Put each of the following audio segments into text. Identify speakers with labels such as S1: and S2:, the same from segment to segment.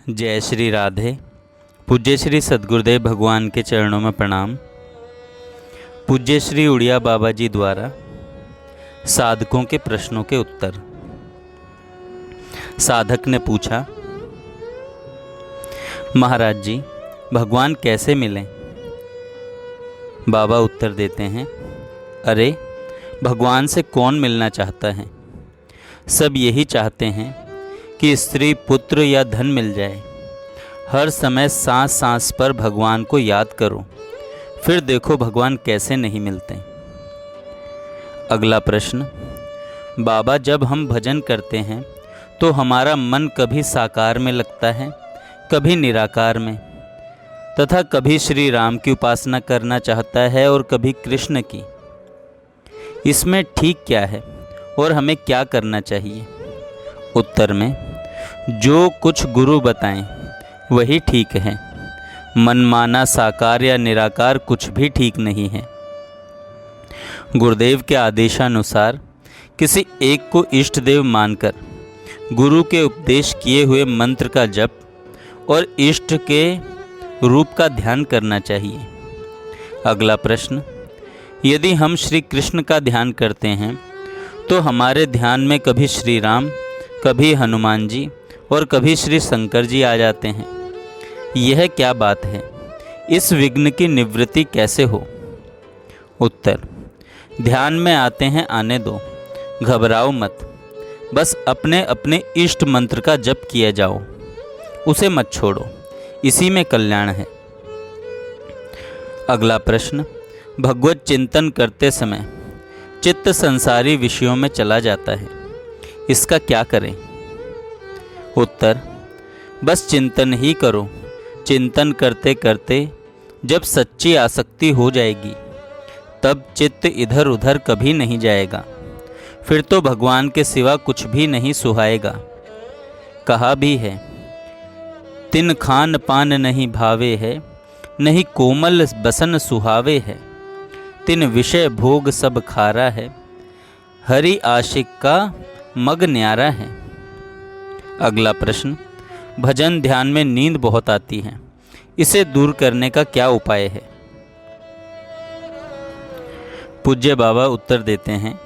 S1: जय श्री राधे। पूज्य श्री सद्गुरुदेव भगवान के चरणों में प्रणाम। पूज्य श्री उड़िया बाबा जी द्वारा साधकों के प्रश्नों के उत्तर। साधक ने पूछा, महाराज जी भगवान कैसे मिलें? बाबा उत्तर देते हैं, अरे भगवान से कौन मिलना चाहता है? सब यही चाहते हैं कि स्त्री पुत्र या धन मिल जाए। हर समय सांस सांस पर भगवान को याद करो, फिर देखो भगवान कैसे नहीं मिलते। अगला प्रश्न, बाबा जब हम भजन करते हैं तो हमारा मन कभी साकार में लगता है, कभी निराकार में, तथा कभी श्री राम की उपासना करना चाहता है और कभी कृष्ण की। इसमें ठीक क्या है और हमें क्या करना चाहिए? उत्तर में, जो कुछ गुरु बताएं वही ठीक है। मनमाना साकार या निराकार कुछ भी ठीक नहीं है। गुरुदेव के आदेशानुसार किसी एक को इष्ट देव मानकर गुरु के उपदेश किए हुए मंत्र का जप और इष्ट के रूप का ध्यान करना चाहिए। अगला प्रश्न, यदि हम श्री कृष्ण का ध्यान करते हैं तो हमारे ध्यान में कभी श्री राम, कभी हनुमान जी और कभी श्री शंकर जी आ जाते हैं। यह क्या बात है? इस विघ्न की निवृत्ति कैसे हो? उत्तर, ध्यान में आते हैं आने दो, घबराओ मत। बस अपने अपने इष्ट मंत्र का जप किया जाओ, उसे मत छोड़ो, इसी में कल्याण है। अगला प्रश्न, भगवत चिंतन करते समय चित्त संसारी विषयों में चला जाता है, इसका क्या करें? उत्तर, बस चिंतन ही करो। चिंतन करते करते जब सच्ची आसक्ति हो जाएगी तब चित्त इधर उधर कभी नहीं जाएगा। फिर तो भगवान के सिवा कुछ भी नहीं सुहाएगा। कहा भी है, तिन खान पान नहीं भावे है, नहीं कोमल बसन सुहावे है, तिन विषय भोग सब खारा है, हरि आशिक का मग न्यारा है। अगला प्रश्न, भजन ध्यान में नींद बहुत आती है, इसे दूर करने का क्या उपाय है? पूज्य बाबा उत्तर देते हैं,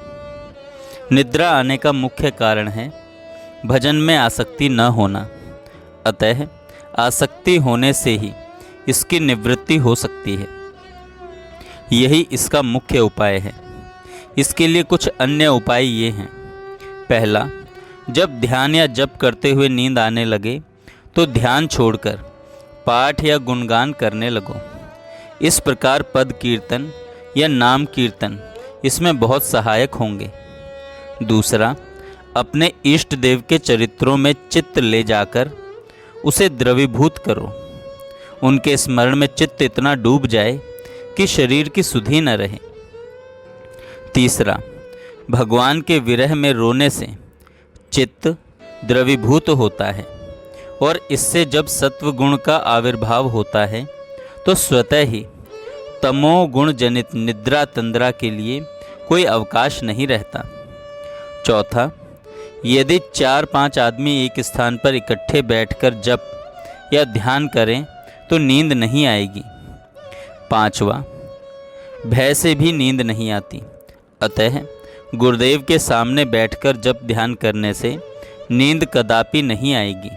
S1: निद्रा आने का मुख्य कारण है भजन में आसक्ति न होना। अतः आसक्ति होने से ही इसकी निवृत्ति हो सकती है। यही इसका मुख्य उपाय है। इसके लिए कुछ अन्य उपाय ये हैं। पहला, जब ध्यान या जप करते हुए नींद आने लगे तो ध्यान छोड़कर पाठ या गुणगान करने लगो। इस प्रकार पद कीर्तन या नाम कीर्तन इसमें बहुत सहायक होंगे। दूसरा, अपने इष्ट देव के चरित्रों में चित्त ले जाकर उसे द्रवीभूत करो। उनके स्मरण में चित्त इतना डूब जाए कि शरीर की सुधि न रहे। तीसरा, भगवान के विरह में रोने से चित्त द्रवीभूत होता है और इससे जब सत्व गुण का आविर्भाव होता है तो स्वतः ही तमो गुण जनित निद्रा तंद्रा के लिए कोई अवकाश नहीं रहता। चौथा, यदि 4-5 आदमी एक स्थान पर इकट्ठे बैठकर जप या ध्यान करें तो नींद नहीं आएगी। पांचवा, भय से भी नींद नहीं आती। अतः गुरुदेव के सामने बैठकर जप ध्यान करने से नींद कदापि नहीं आएगी।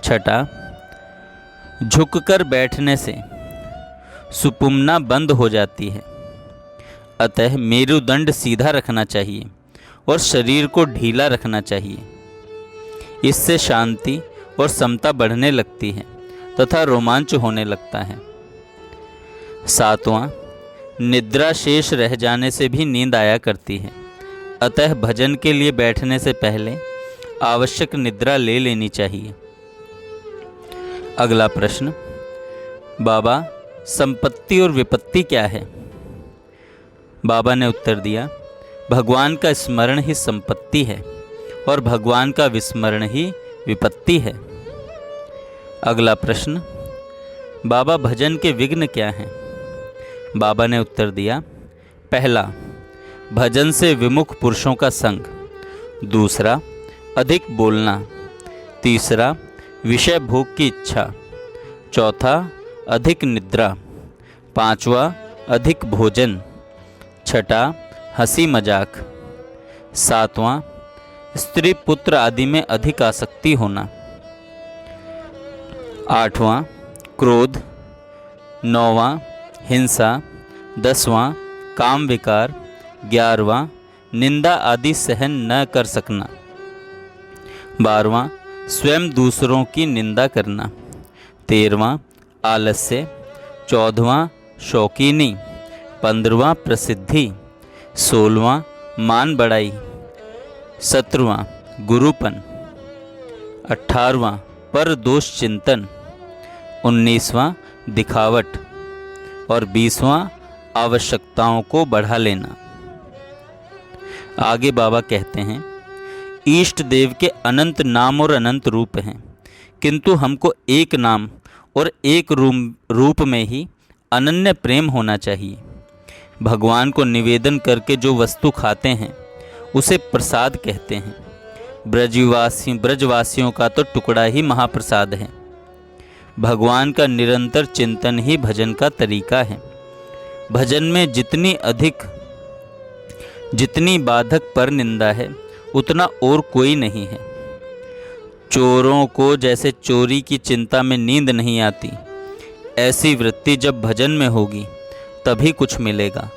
S1: छठा, झुककर बैठने से सुपुम्ना बंद हो जाती है। अतः मेरुदंड सीधा रखना चाहिए और शरीर को ढीला रखना चाहिए। इससे शांति और समता बढ़ने लगती है तथा रोमांच होने लगता है। सातवां, निद्रा शेष रह जाने से भी नींद आया करती है। अतः भजन के लिए बैठने से पहले आवश्यक निद्रा ले लेनी चाहिए। अगला प्रश्न, बाबा संपत्ति और विपत्ति क्या है? बाबा ने उत्तर दिया, भगवान का स्मरण ही संपत्ति है और भगवान का विस्मरण ही विपत्ति है। अगला प्रश्न, बाबा भजन के विघ्न क्या हैं? बाबा ने उत्तर दिया, पहला, भजन से विमुख पुरुषों का संग। दूसरा, अधिक बोलना। तीसरा, विषय भोग की इच्छा। चौथा, अधिक निद्रा। पांचवा, अधिक भोजन। छठा, हंसी मजाक। सातवां, स्त्री पुत्र आदि में अधिक आसक्ति होना। आठवां, क्रोध। नौवां, हिंसा। 10वां, काम विकार। 11वां, निंदा आदि सहन न कर सकना। 12वां, स्वयं दूसरों की निंदा करना। 13वां, आलस्य। 14वां, शौकीनी। 15वां, प्रसिद्धि। 16वां, मान बढ़ाई। 17वां, गुरुपन। 18वां, पर दोष चिंतन। 19वां, दिखावट। और 20वां, आवश्यकताओं को बढ़ा लेना। आगे बाबा कहते हैं, इष्ट देव के अनंत नाम और अनंत रूप हैं, किंतु हमको एक नाम और एक रूप में ही अनन्य प्रेम होना चाहिए। भगवान को निवेदन करके जो वस्तु खाते हैं उसे प्रसाद कहते हैं। ब्रजवासियों का तो टुकड़ा ही महाप्रसाद है। भगवान का निरंतर चिंतन ही भजन का तरीका है। भजन में जितनी बाधक पर निंदा है उतना और कोई नहीं है। चोरों को जैसे चोरी की चिंता में नींद नहीं आती, ऐसी वृत्ति जब भजन में होगी तभी कुछ मिलेगा।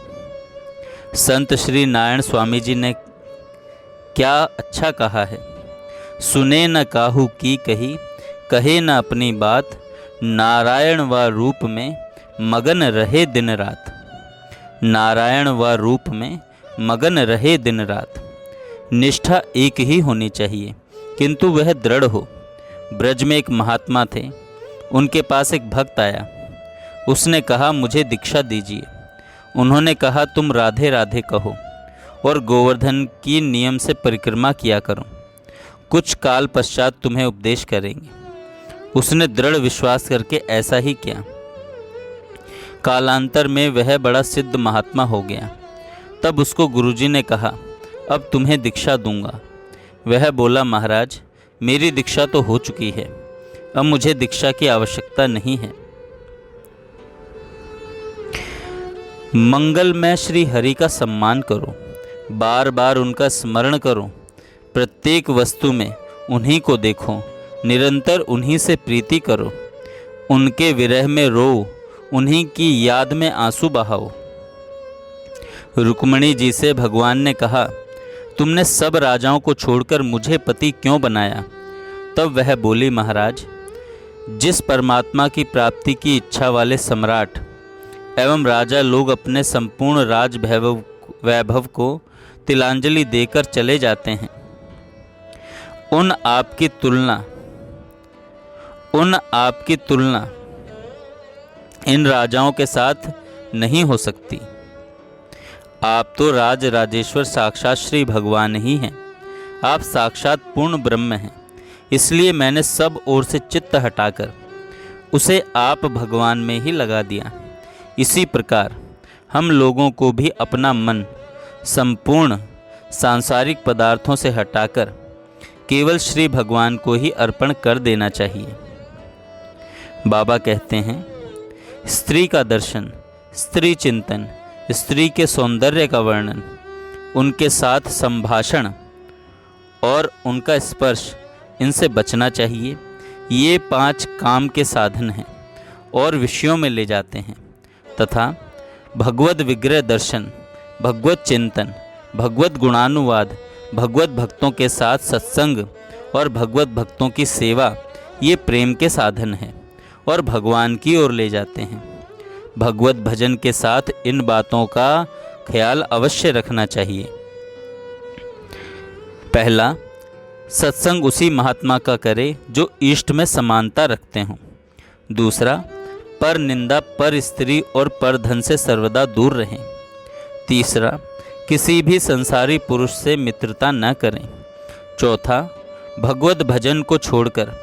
S1: संत श्री नारायण स्वामी जी ने क्या अच्छा कहा है, सुने न काहू की कही, कहे न अपनी बात, नारायण व रूप में मगन रहे दिन रात। नारायण व रूप में मगन रहे दिन रात। निष्ठा एक ही होनी चाहिए, किंतु वह दृढ़ हो। ब्रज में एक महात्मा थे, उनके पास एक भक्त आया। उसने कहा, मुझे दीक्षा दीजिए। उन्होंने कहा, तुम राधे राधे कहो और गोवर्धन की नियम से परिक्रमा किया करो, कुछ काल पश्चात तुम्हें उपदेश करेंगे। उसने दृढ़ विश्वास करके ऐसा ही किया। कालांतर में वह बड़ा सिद्ध महात्मा हो गया। तब उसको गुरुजी ने कहा, अब तुम्हें दीक्षा दूंगा। वह बोला, महाराज मेरी दीक्षा तो हो चुकी है, अब मुझे दीक्षा की आवश्यकता नहीं है। मंगल में श्री हरि का सम्मान करो, बार बार उनका स्मरण करो, प्रत्येक वस्तु में उन्हीं को देखो, निरंतर उन्हीं से प्रीति करो, उनके विरह में रो, उन्हीं की याद में आंसू बहाओ। रुक्मिणी जी से भगवान ने कहा, तुमने सब राजाओं को छोड़कर मुझे पति क्यों बनाया? तब वह बोली, महाराज जिस परमात्मा की प्राप्ति की इच्छा वाले सम्राट एवं राजा लोग अपने संपूर्ण राज वैभव को तिलांजलि देकर चले जाते हैं, उन आपकी तुलना इन राजाओं के साथ नहीं हो सकती। आप तो राजेश्वर साक्षात श्री भगवान ही हैं। आप साक्षात पूर्ण ब्रह्म हैं। इसलिए मैंने सब ओर से चित्त हटाकर उसे आप भगवान में ही लगा दिया। इसी प्रकार हम लोगों को भी अपना मन संपूर्ण सांसारिक पदार्थों से हटाकर केवल श्री भगवान को ही अर्पण कर देना चाहिए। बाबा कहते हैं, स्त्री का दर्शन, स्त्री चिंतन, स्त्री के सौंदर्य का वर्णन, उनके साथ संभाषण और उनका स्पर्श, इनसे बचना चाहिए। ये 5 काम के साधन हैं और विषयों में ले जाते हैं। तथा भगवत विग्रह दर्शन, भगवत चिंतन, भगवत गुणानुवाद, भगवत भक्तों के साथ सत्संग और भगवत भक्तों की सेवा, ये प्रेम के साधन हैं और भगवान की ओर ले जाते हैं। भगवत भजन के साथ इन बातों का ख्याल अवश्य रखना चाहिए। पहला, सत्संग उसी महात्मा का करे जो इष्ट में समानता रखते हों। दूसरा, पर निंदा, पर स्त्री और पर धन से सर्वदा दूर रहें। तीसरा, किसी भी संसारी पुरुष से मित्रता न करें। चौथा, भगवत भजन को छोड़कर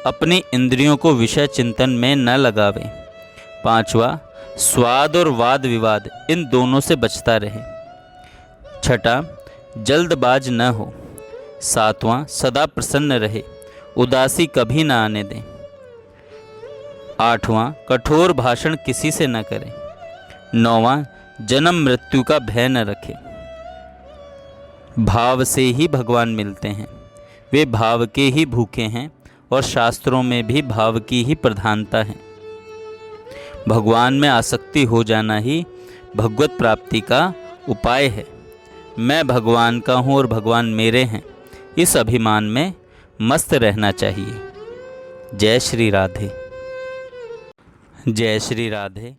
S1: अपनी इंद्रियों को विषय चिंतन में न लगावें। पांचवा, स्वाद और वाद विवाद, इन दोनों से बचता रहे। छठा, जल्दबाज न हो। सातवां, सदा प्रसन्न रहे उदासी कभी ना आने दें। 8वां, कठोर भाषण किसी से न करें। 9वां, जन्म मृत्यु का भय न रखें। भाव से ही भगवान मिलते हैं, वे भाव के ही भूखे हैं और शास्त्रों में भी भाव की ही प्रधानता है। भगवान में आसक्ति हो जाना ही भगवत प्राप्ति का उपाय है। मैं भगवान का हूँ और भगवान मेरे हैं, इस अभिमान में मस्त रहना चाहिए। जय श्री राधे। जय श्री राधे।